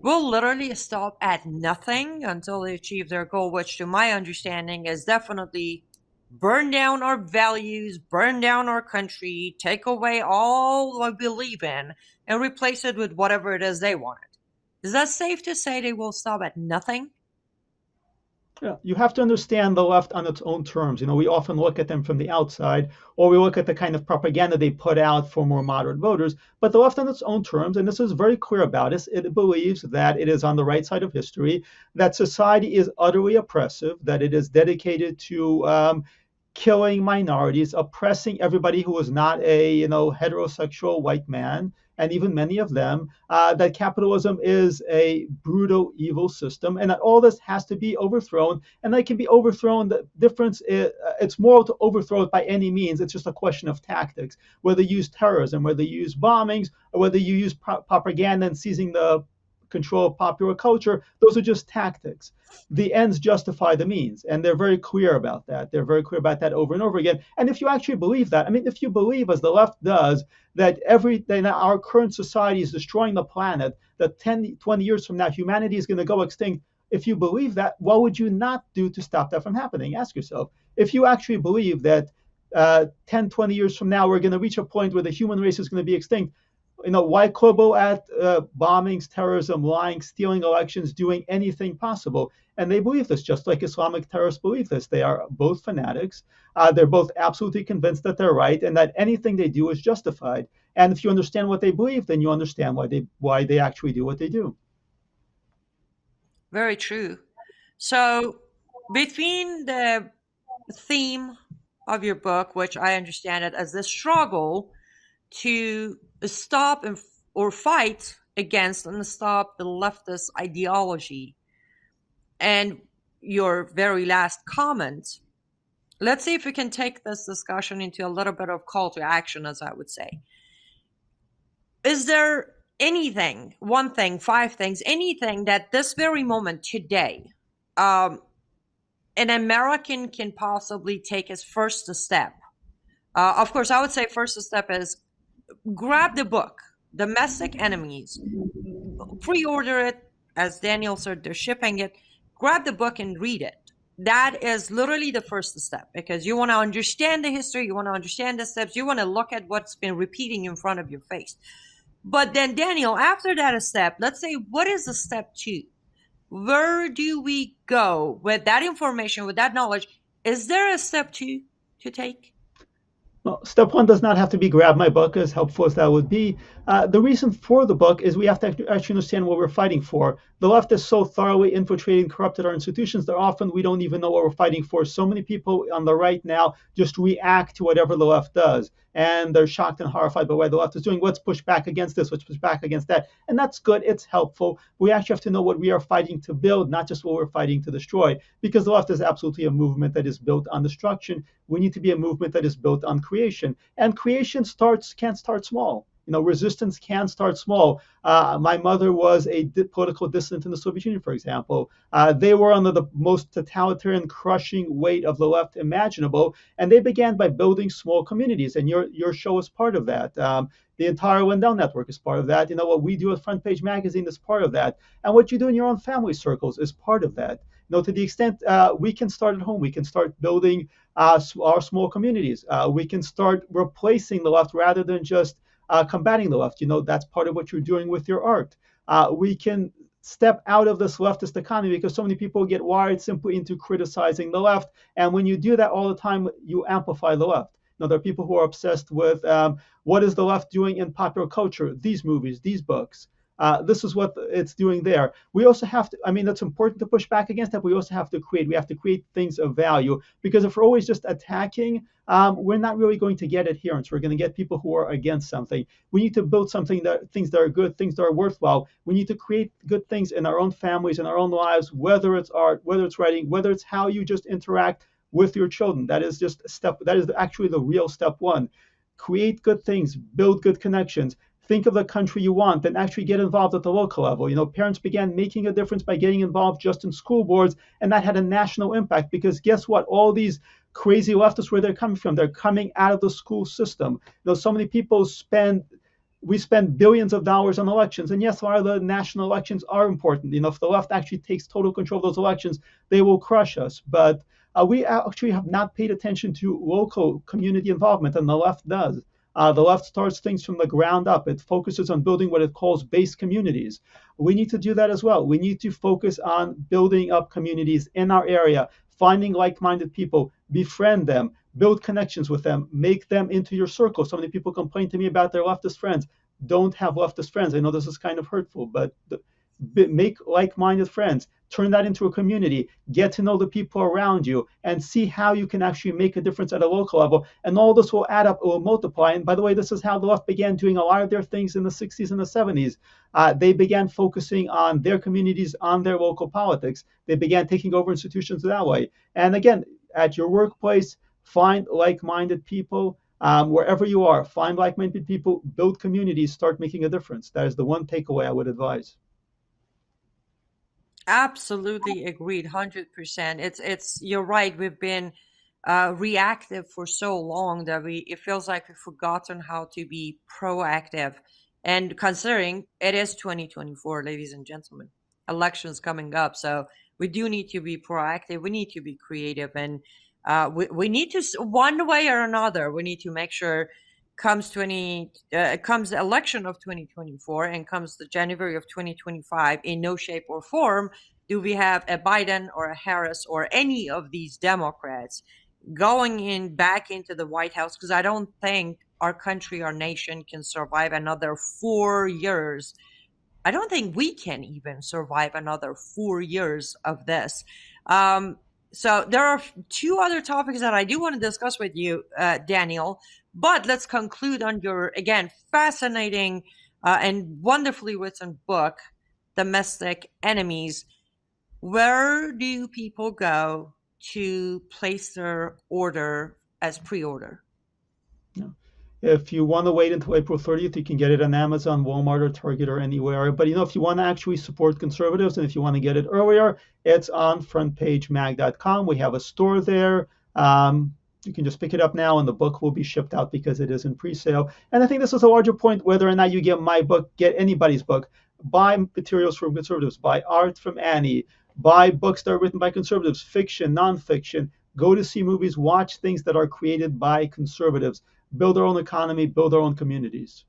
will literally stop at nothing until they achieve their goal, which to my understanding is definitely burn down our values, burn down our country, take away all we believe in, and replace it with whatever it is they wanted? Is that safe to say they will stop at nothing? Yeah, you have to understand the left on its own terms. We often look at them from the outside, or we look at the kind of propaganda they put out for more moderate voters. But the left on its own terms, and this is very clear about it believes that it is on the right side of history, that society is utterly oppressive, that it is dedicated to killing minorities, oppressing everybody who is not a heterosexual white man, and even many of them, that capitalism is a brutal, evil system, and that all this has to be overthrown, and that can be overthrown. The difference is it's moral to overthrow it by any means. It's just a question of tactics, whether you use terrorism, whether you use bombings, or whether you use propaganda and seizing the control of popular culture. Those are just tactics. The ends justify the means, and they're very clear about that. They're very clear about that over and over again. And if you actually believe that, I mean, if you believe, as the left does, that our current society is destroying the planet, that 10, 20 years from now, humanity is going to go extinct, if you believe that, what would you not do to stop that from happening? Ask yourself. If you actually believe that 10, 20 years from now, we're going to reach a point where the human race is going to be extinct, why quibble at bombings, terrorism, lying, stealing elections, doing anything possible? And they believe this, just like Islamic terrorists believe this. They are both fanatics. They're both absolutely convinced that they're right and that anything they do is justified. And if you understand what they believe, then you understand why they actually do what they do. Very true. So, between the theme of your book, which I understand it as the struggle to stop or fight against and stop the leftist ideology, and your very last comment, let's see if we can take this discussion into a little bit of call to action, as I would say. Is there anything, one thing, five things, anything that this very moment today, an American can possibly take as first step? Of course, I would say first step is grab the book, Domestic Enemies, pre-order it. As Daniel said, they're shipping it. Grab the book and read it. That is literally the first step, because you want to understand the history, you want to understand the steps, you want to look at what's been repeating in front of your face. But then, Daniel, after that step, let's say, what is the step two? Where do we go with that information, with that knowledge? Is there a step two to take? Well, step one does not have to be grab my book, as helpful as that would be. The reason for the book is we have to actually understand what we're fighting for. The left is so thoroughly infiltrated and corrupted our institutions that often we don't even know what we're fighting for. So many people on the right now just react to whatever the left does. And they're shocked and horrified by what the left is doing. Let's push back against this, let's push back against that. And that's good, it's helpful. We actually have to know what we are fighting to build, not just what we're fighting to destroy. Because the left is absolutely a movement that is built on destruction. We need to be a movement that is built on creation. And creation can't start small. Resistance can start small. My mother was a political dissident in the Soviet Union, for example. They were under the most totalitarian, crushing weight of the left imaginable, and they began by building small communities. And your show is part of that. The entire Lindell Network is part of that. What we do at Front Page Magazine is part of that. And what you do in your own family circles is part of that. To the extent we can start at home, we can start building our small communities. We can start replacing the left rather than just combating the left. That's part of what you're doing with your art. We can step out of this leftist economy because so many people get wired simply into criticizing the left. And when you do that all the time, you amplify the left. Now, there are people who are obsessed with what is the left doing in popular culture, these movies, these books. This is what it's doing there. We also have to, I mean, it's important to push back against that. We also have to create things of value, because if we're always just attacking, we're not really going to get adherence. We're going to get people who are against something. We need to build things that are good, things that are worthwhile. We need to create good things in our own families, in our own lives, whether it's art, whether it's writing, whether it's how you just interact with your children. That is actually the real step one. Create good things, build good connections. Think of the country you want, then actually get involved at the local level. Parents began making a difference by getting involved just in school boards, and that had a national impact, because guess what? All these crazy leftists, where they're coming from, they're coming out of the school system. So many people we spend billions of dollars on elections, and yes, a lot of the national elections are important. If the left actually takes total control of those elections, they will crush us. But we actually have not paid attention to local community involvement, and the left does. The left starts things from the ground up. It focuses on building what it calls base communities. We need to do that as well. We need to focus on building up communities in our area, finding like-minded people, befriend them, build connections with them, make them into your circle. So many people complain to me about their leftist friends. Don't have leftist friends. I know this is kind of hurtful, but make like-minded friends. Turn that into a community. Get to know the people around you and see how you can actually make a difference at a local level. And all this will add up, it will multiply. And by the way, this is how the left began doing a lot of their things in the 60s and the 70s. They began focusing on their communities, on their local politics. They began taking over institutions that way. And again, at your workplace, find like-minded people. Wherever you are, find like-minded people, build communities, start making a difference. That is the one takeaway I would advise. Absolutely agreed, 100%. You're right. We've been reactive for so long that it feels like we've forgotten how to be proactive. And considering it is 2024, ladies and gentlemen, elections coming up, so we do need to be proactive. We need to be creative, and we need to, one way or another, we need to make sure comes the election of 2024 and comes the January of 2025, in no shape or form do we have a Biden or a Harris or any of these Democrats going back into the White House, because I don't think our country, our nation can survive another 4 years. I don't think we can even survive another 4 years of this. So there are two other topics that I do want to discuss with you, Daniel, but let's conclude on your, again, fascinating and wonderfully written book, Domestic Enemies. Where do people go to place their order as pre-order? If you want to wait until April 30th, you can get it on Amazon, Walmart, or Target, or anywhere. But if you want to actually support conservatives, and if you want to get it earlier, it's on frontpagemag.com. We have a store there. You can just pick it up now, and the book will be shipped out because it is in pre-sale. And I think this is a larger point, whether or not you get my book, get anybody's book. Buy materials from conservatives, buy art from Annie, buy books that are written by conservatives, fiction, nonfiction. Go to see movies, watch things that are created by conservatives. Build our own economy, build our own communities.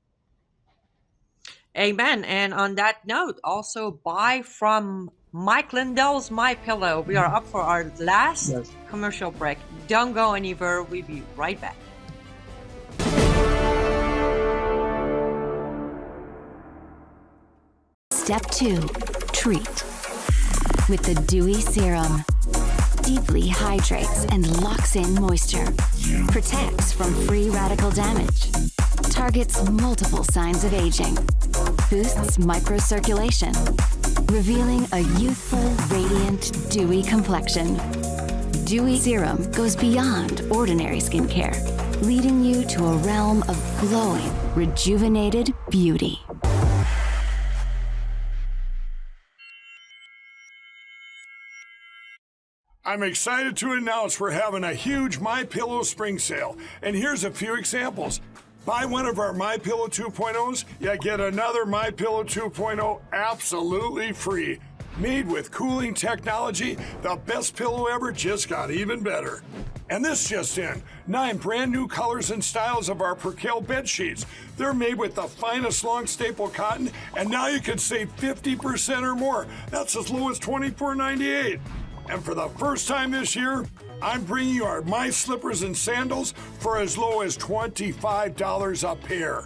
Amen. And on that note, also buy from Mike Lindell's MyPillow. We are up for our last commercial break. Don't go anywhere. We'll be right back. Step 2. Treat. With the Dewy Serum. Deeply hydrates and locks in moisture. Protects from free radical damage. Targets multiple signs of aging. Boosts microcirculation. Revealing a youthful, radiant, dewy complexion. Dewy Serum goes beyond ordinary skincare, leading you to a realm of glowing, rejuvenated beauty. I'm excited to announce we're having a huge MyPillow spring sale, and here's a few examples. Buy one of our MyPillow 2.0s, you get another MyPillow 2.0 absolutely free. Made with cooling technology, the best pillow ever just got even better. And this just in, 9 brand new colors and styles of our Percale bed sheets. They're made with the finest long staple cotton, and now you can save 50% or more. That's as low as $24.98. And for the first time this year, I'm bringing you our My Slippers and Sandals for as low as $25 a pair.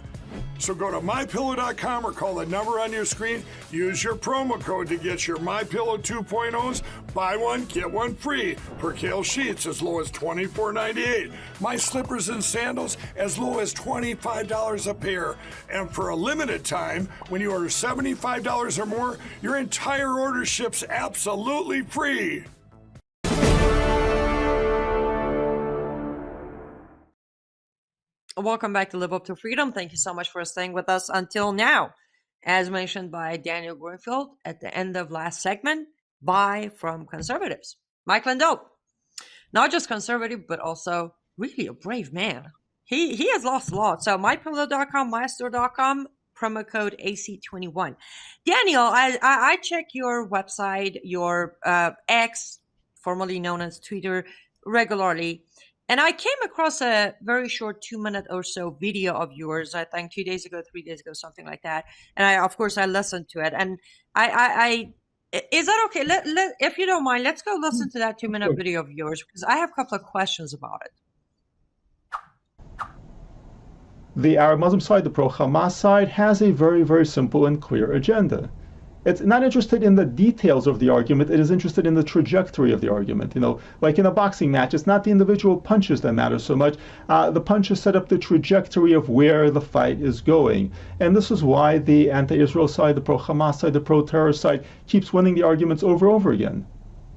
So go to MyPillow.com or call the number on your screen. Use your promo code to get your MyPillow 2.0s. Buy one, get one free. Percale sheets as low as $24.98. My Slippers and Sandals as low as $25 a pair. And for a limited time, when you order $75 or more, your entire order ships absolutely free. Welcome back to Live Up to Freedom. Thank you so much for staying with us until now. As mentioned by Daniel Greenfield at the end of last segment, buy from conservatives. Mike Lindell, not just conservative, but also really a brave man. He has lost a lot. So mypillow.com, mystore.com, promo code AC21. Daniel, I check your website, your X, formerly known as Twitter, regularly. And I came across a very short 2-minute or so video of yours, I think 2 days ago, 3 days ago, something like that. And I listened to it. And is that okay? If you don't mind, let's go listen to that 2-minute video of yours, because I have a couple of questions about it. The Arab Muslim side, the pro-Hamas side, has a very, very simple and clear agenda. It's not interested in the details of the argument. It is interested in the trajectory of the argument. Like in a boxing match, it's not the individual punches that matter so much. The punches set up the trajectory of where the fight is going. And this is why the anti-Israel side, the pro-Hamas side, the pro-terror side keeps winning the arguments over and over again.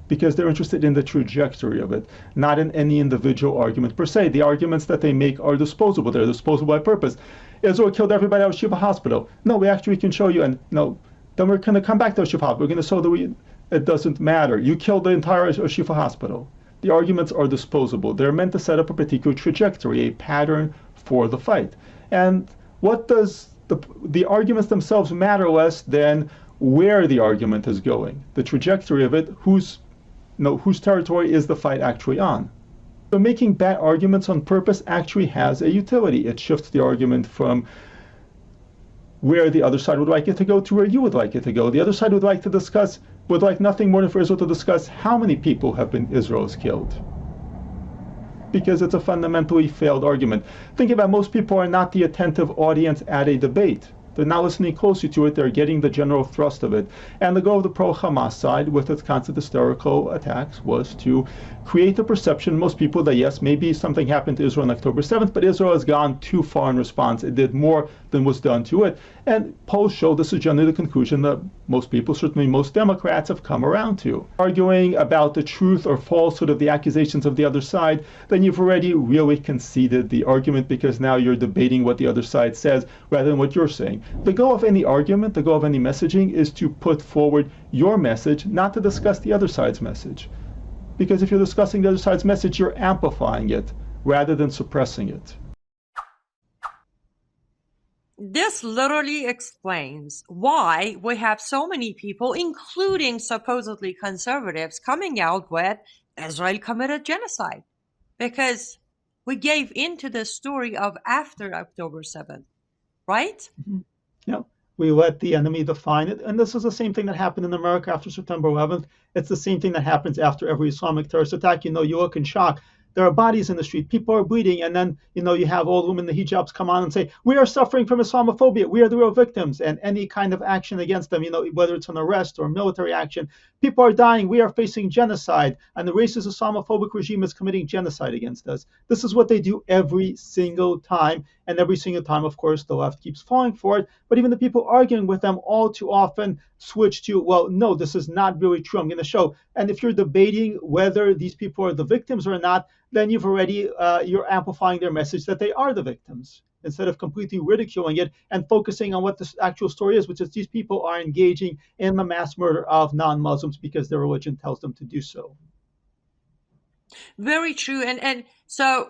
Because they're interested in the trajectory of it, not in any individual argument per se. The arguments that they make are disposable. They're disposable by purpose. Israel killed everybody out of Shiva Hospital. No, we actually can show you. And no. Then we're going to come back to Shifa. We're going to show that it doesn't matter. You killed the entire Shifa hospital. The arguments are disposable. They're meant to set up a particular trajectory, a pattern for the fight. And what does the arguments themselves matter less than where the argument is going, the trajectory of it, whose territory is the fight actually on. So making bad arguments on purpose actually has a utility. It shifts the argument from where the other side would like it to go to where you would like it to go. The other side would like nothing more than for Israel to discuss how many people have been Israel's killed. Because it's a fundamentally failed argument. Think about it, most people are not the attentive audience at a debate. They're not listening closely to it. They're getting the general thrust of it. And the goal of the pro-Hamas side, with its constant hysterical attacks, was to create the perception in most people that, yes, maybe something happened to Israel on October 7th, but Israel has gone too far in response. It did more than was done to it. And polls show this is generally the conclusion that most people, certainly most Democrats, have come around to. Arguing about the truth or falsehood of the accusations of the other side, then you've already really conceded the argument, because now you're debating what the other side says rather than what you're saying. The goal of any argument, the goal of any messaging, is to put forward your message, not to discuss the other side's message. Because if you're discussing the other side's message, you're amplifying it rather than suppressing it. This literally explains why we have so many people, including supposedly conservatives, coming out with Israel committed genocide. Because we gave into the story of after October 7th, right? Mm-hmm. Yeah, we let the enemy define it. And this is the same thing that happened in America after September 11th. It's the same thing that happens after every Islamic terrorist attack. You look in shock. There are bodies in the street. People are bleeding. And then, you have old women in the hijabs come on and say, we are suffering from Islamophobia. We are the real victims. And any kind of action against them, whether it's an arrest or military action, people are dying. We are facing genocide. And the racist Islamophobic regime is committing genocide against us. This is what they do every single time. And every single time, of course, the left keeps falling for it. But even the people arguing with them all too often switch to, well, no, this is not really true. I'm going to show. And if you're debating whether these people are the victims or not, then you've already, you're amplifying their message that they are the victims, instead of completely ridiculing it and focusing on what the actual story is, which is these people are engaging in the mass murder of non-Muslims because their religion tells them to do so. Very true. And so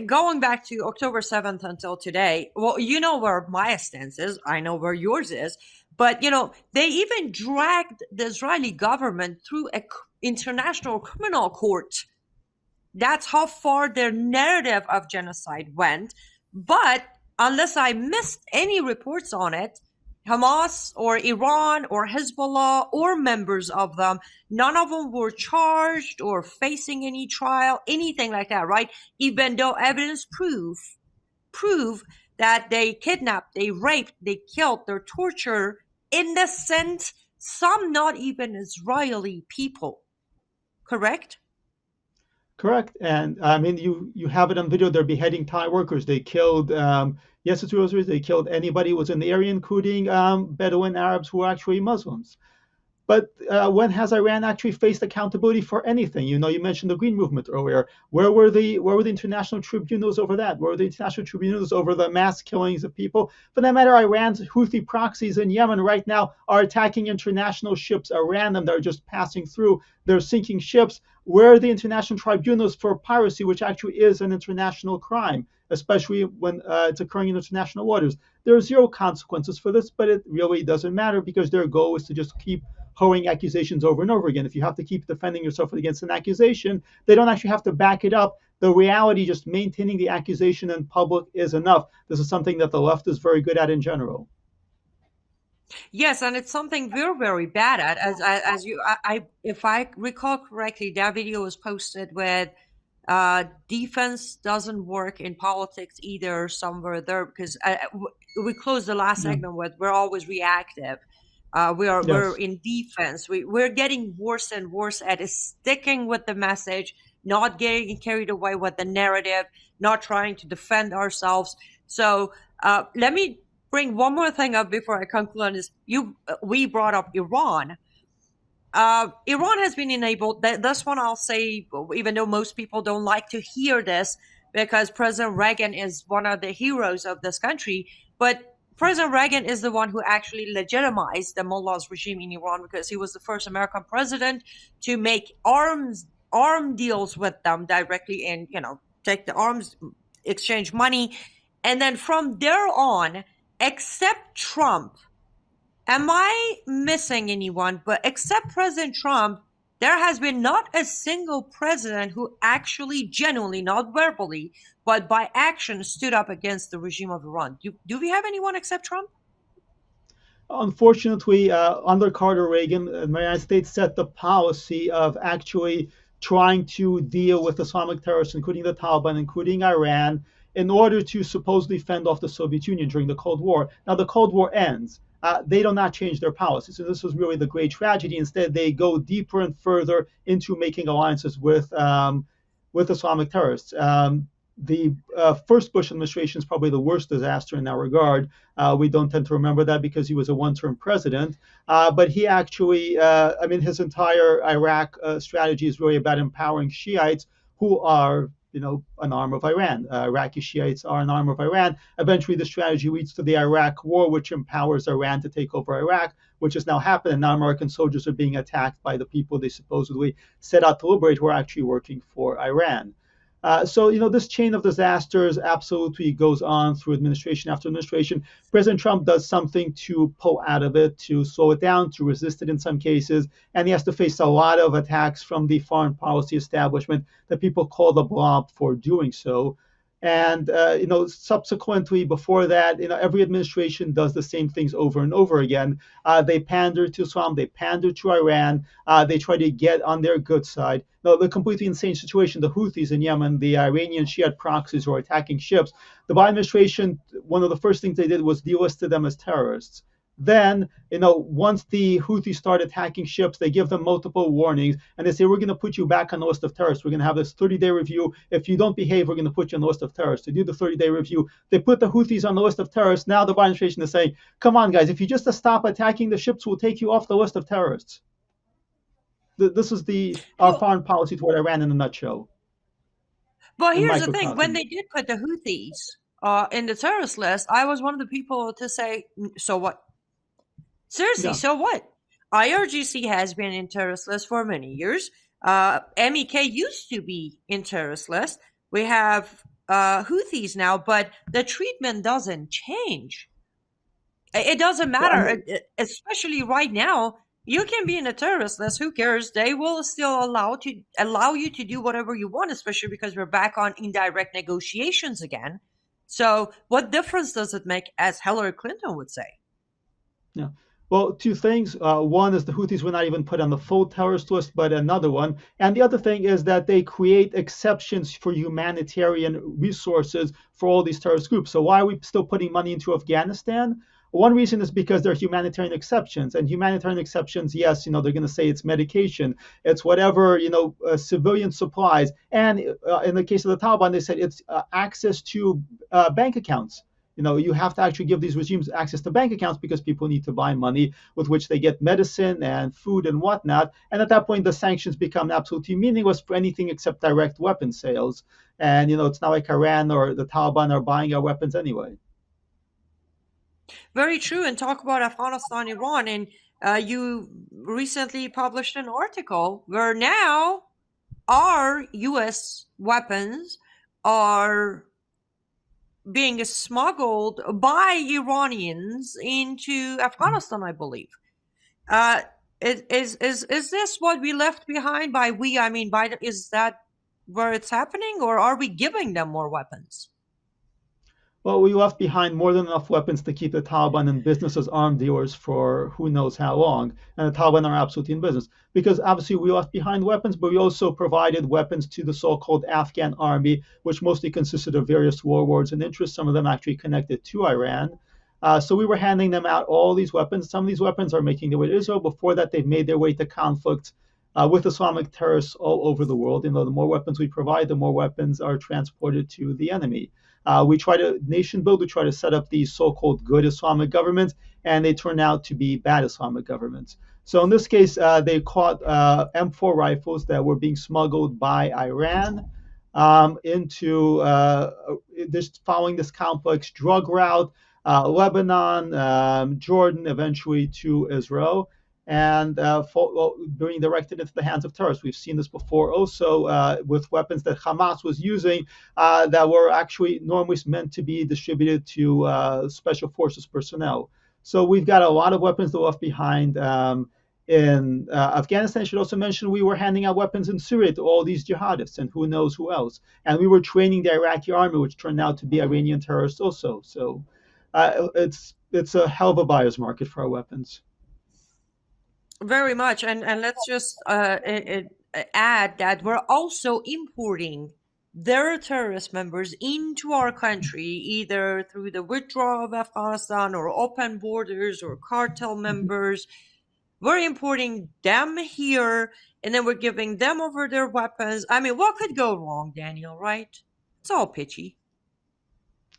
going back to October 7th until today, well, you know where my stance is. I know where yours is. But, they even dragged the Israeli government through an international criminal court. That's how far their narrative of genocide went. But unless I missed any reports on it, Hamas or Iran or Hezbollah or members of them, none of them were charged or facing any trial, anything like that, right? Even though evidence prove that they kidnapped, they raped, they killed, they tortured innocent, some not even Israeli people. Correct? Correct. And I mean, you have it on video. They're beheading Thai workers. They killed, yes, it's real. They killed anybody who was in the area, including Bedouin Arabs who were actually Muslims. But when has Iran actually faced accountability for anything? You know, you mentioned the Green Movement earlier. Where were the international tribunals over that? Where were the international tribunals over the mass killings of people? For that matter, Iran's Houthi proxies in Yemen right now are attacking international ships at random that are just passing through. They're sinking ships. Where are the international tribunals for piracy, which actually is an international crime, especially when it's occurring in international waters? There are zero consequences for this, but it really doesn't matter because their goal is to just keep hoeing accusations over and over again. If you have to keep defending yourself against an accusation, they don't actually have to back it up. The reality, just maintaining the accusation in public is enough. This is something that the left is very good at in general. Yes, and it's something we're very bad at. As you, if I recall correctly, that video was posted with defense doesn't work in politics either somewhere there because we closed the last Yeah. segment with we're always reactive. We're Yes. in defense. We're getting worse and worse at sticking with the message, not getting carried away with the narrative, not trying to defend ourselves. So let me bring one more thing up before I conclude on this. We brought up Iran. Iran has been enabled. This one I'll say, even though most people don't like to hear this, because President Reagan is one of the heroes of this country, but President Reagan is the one who actually legitimized the mullahs regime in Iran because he was the first American president to make arm deals with them directly and, take the arms, exchange money. And then from there on, except Trump, am I missing anyone? But except President Trump, there has been not a single president who actually genuinely, not verbally, but by action stood up against the regime of Iran. Do we have anyone except Trump? Unfortunately, under Carter Reagan, the United States set the policy of actually trying to deal with Islamic terrorists, including the Taliban, including Iran, in order to supposedly fend off the Soviet Union during the Cold War. Now, the Cold War ends. They do not change their policies. So this was really the great tragedy. Instead, they go deeper and further into making alliances with Islamic terrorists. The first Bush administration is probably the worst disaster in that regard. We don't tend to remember that because he was a one-term president. But he actually, his entire Iraq strategy is really about empowering Shiites who are, an arm of Iran. Iraqi Shiites are an arm of Iran. Eventually, the strategy leads to the Iraq War, which empowers Iran to take over Iraq, which has now happened. And now American soldiers are being attacked by the people they supposedly set out to liberate who are actually working for Iran. So, this chain of disasters absolutely goes on through administration after administration. President Trump does something to pull out of it, to slow it down, to resist it in some cases. And he has to face a lot of attacks from the foreign policy establishment that people call the blob for doing so. And, subsequently, before that, every administration does the same things over and over again. They pander to Islam, they pander to Iran, they try to get on their good side. No, the completely insane situation, the Houthis in Yemen, the Iranian Shiite proxies who are attacking ships. The Biden administration, one of the first things they did was delisted them as terrorists. Then, once the Houthis start attacking ships, they give them multiple warnings and they say, we're going to put you back on the list of terrorists. We're going to have this 30-day review. If you don't behave, we're going to put you on the list of terrorists. They do the 30-day review. They put the Houthis on the list of terrorists. Now the Biden administration is saying, come on, guys, if you just stop attacking the ships, we'll take you off the list of terrorists. This is our foreign policy toward Iran in a nutshell. But here's the thing. When they did put the Houthis in the terrorist list, I was one of the people to say, so what? Seriously, yeah. So what? IRGC has been in terrorist list for many years. MEK used to be in terrorist list. We have Houthis now, but the treatment doesn't change. It doesn't matter, especially right now. You can be in a terrorist list. Who cares? They will still allow you to do whatever you want, especially because we're back on indirect negotiations again. So what difference does it make, as Hillary Clinton would say? Yeah. Well, two things. One is the Houthis were not even put on the full terrorist list, but another one. And the other thing is that they create exceptions for humanitarian resources for all these terrorist groups. So why are we still putting money into Afghanistan? One reason is because there are humanitarian exceptions, and humanitarian exceptions, yes, they're going to say it's medication, it's whatever, civilian supplies, and in the case of the Taliban, they said it's access to bank accounts. You have to actually give these regimes access to bank accounts because people need to buy money with which they get medicine and food and whatnot. And at that point, the sanctions become absolutely meaningless for anything except direct weapon sales. And, it's not like Iran or the Taliban are buying our weapons anyway. Very true. And talk about Afghanistan, Iran. And you recently published an article where now our U.S. weapons are being smuggled by Iranians into Afghanistan, I believe. Uh, is this what we left behind? By we, I mean Biden. Is that where it's happening, or are we giving them more weapons? Well, we left behind more than enough weapons to keep the Taliban in business as arms dealers for who knows how long. And the Taliban are absolutely in business. Because obviously we left behind weapons, but we also provided weapons to the so called Afghan army, which mostly consisted of various warlords and interests, some of them actually connected to Iran. So we were handing them out all these weapons. Some of these weapons are making their way to Israel. Before that, they've made their way to conflict with Islamic terrorists all over the world. The more weapons we provide, the more weapons are transported to the enemy. We try to nation build, we try to set up these so-called good Islamic governments, and they turn out to be bad Islamic governments. So in this case, they caught M4 rifles that were being smuggled by Iran into this, following this complex drug route, Lebanon, Jordan, eventually to Israel, and being directed into the hands of terrorists. We've seen this before also with weapons that Hamas was using that were actually normally meant to be distributed to special forces personnel. So we've got a lot of weapons that were left behind. In Afghanistan, I should also mention we were handing out weapons in Syria to all these jihadists and who knows who else. And we were training the Iraqi army, which turned out to be Iranian terrorists also. So it's a hell of a buyer's market for our weapons. Very much, and let's just add that we're also importing their terrorist members into our country, either through the withdrawal of Afghanistan or open borders or cartel members. We're importing them here, and then we're giving them over their weapons. I mean, what could go wrong, Daniel, right? It's all pitchy.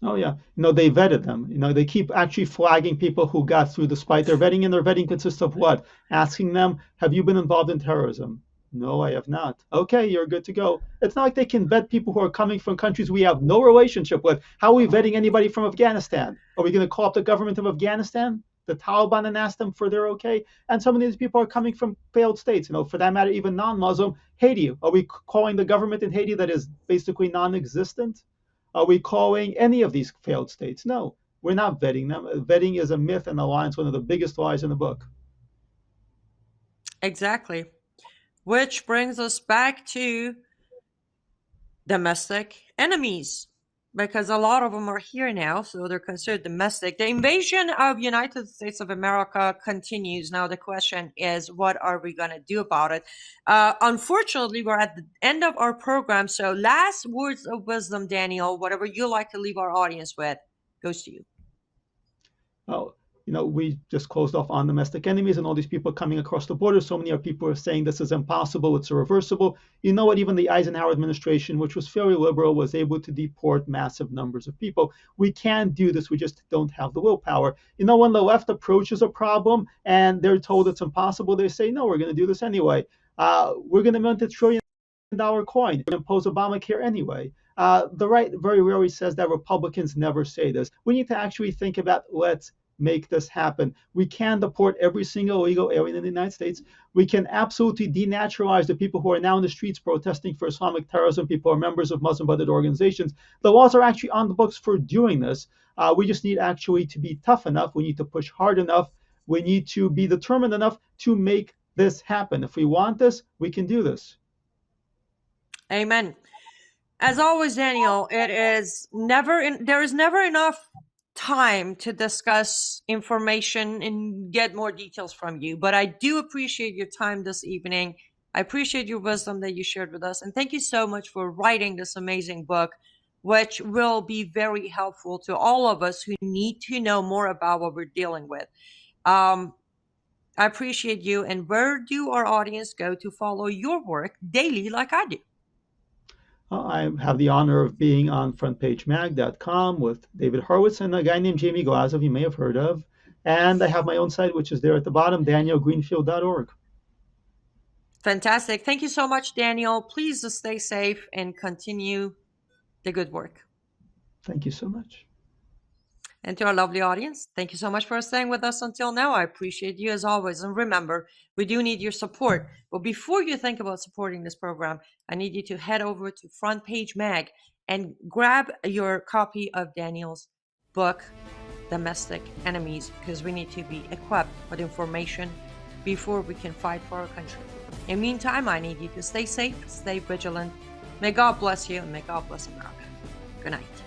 Oh yeah, they vetted them. They keep actually flagging people who got through despite their vetting, and their vetting consists of what? Asking them, "Have you been involved in terrorism?" No, I have not. Okay, you're good to go. It's not like they can vet people who are coming from countries we have no relationship with. How are we vetting anybody from Afghanistan? Are we going to call up the government of Afghanistan, the Taliban, and ask them for their okay? And some of these people are coming from failed states, for that matter, even non-Muslim. Haiti. Are we calling the government in Haiti that is basically non-existent? Are we calling any of these failed states? No, we're not vetting them. Vetting is a myth and a lie. It's one of the biggest lies in the book. Exactly. Which brings us back to domestic enemies, because a lot of them are here now, so they're considered domestic. The invasion of United States of America continues. Now the question is, what are we going to do about it? Unfortunately, we're at the end of our program, so last words of wisdom, Daniel, whatever you like to leave our audience with, goes to you. Oh, we just closed off on domestic enemies and all these people coming across the border. So many people are saying this is impossible, it's irreversible. You know what? Even the Eisenhower administration, which was fairly liberal, was able to deport massive numbers of people. We can do this. We just don't have the willpower. When the left approaches a problem and they're told it's impossible, they say, no, we're going to do this anyway. We're going to mint $1 trillion coin. We're going to impose Obamacare anyway. The right very rarely says that. Republicans never say this. We need to actually think about, let's make this happen. We can deport every single illegal alien in the United States. We can absolutely denaturalize the people who are now in the streets protesting for Islamic terrorism, people who are members of Muslim-funded organizations. The laws are actually on the books for doing this. We just need actually to be tough enough. We need to push hard enough. We need to be determined enough to make this happen. If we want this, we can do this. Amen. As always, Daniel, there is never enough time to discuss information and get more details from you, but I do appreciate your time this evening. I appreciate your wisdom that you shared with us, and thank you so much for writing this amazing book, which will be very helpful to all of us who need to know more about what we're dealing with. I appreciate you. And where do our audience go to follow your work daily like I do? I have the honor of being on frontpagemag.com with David Horowitz and a guy named Jamie Glazov you may have heard of. And I have my own site, which is there at the bottom, danielgreenfield.org. Fantastic. Thank you so much, Daniel. Please stay safe and continue the good work. Thank you so much. And to our lovely audience, thank you so much for staying with us until now. I appreciate you as always. And remember, we do need your support. But before you think about supporting this program, I need you to head over to Front Page Mag and grab your copy of Daniel's book, Domestic Enemies, because we need to be equipped with information before we can fight for our country. In the meantime, I need you to stay safe, stay vigilant. May God bless you, and may God bless America. Good night.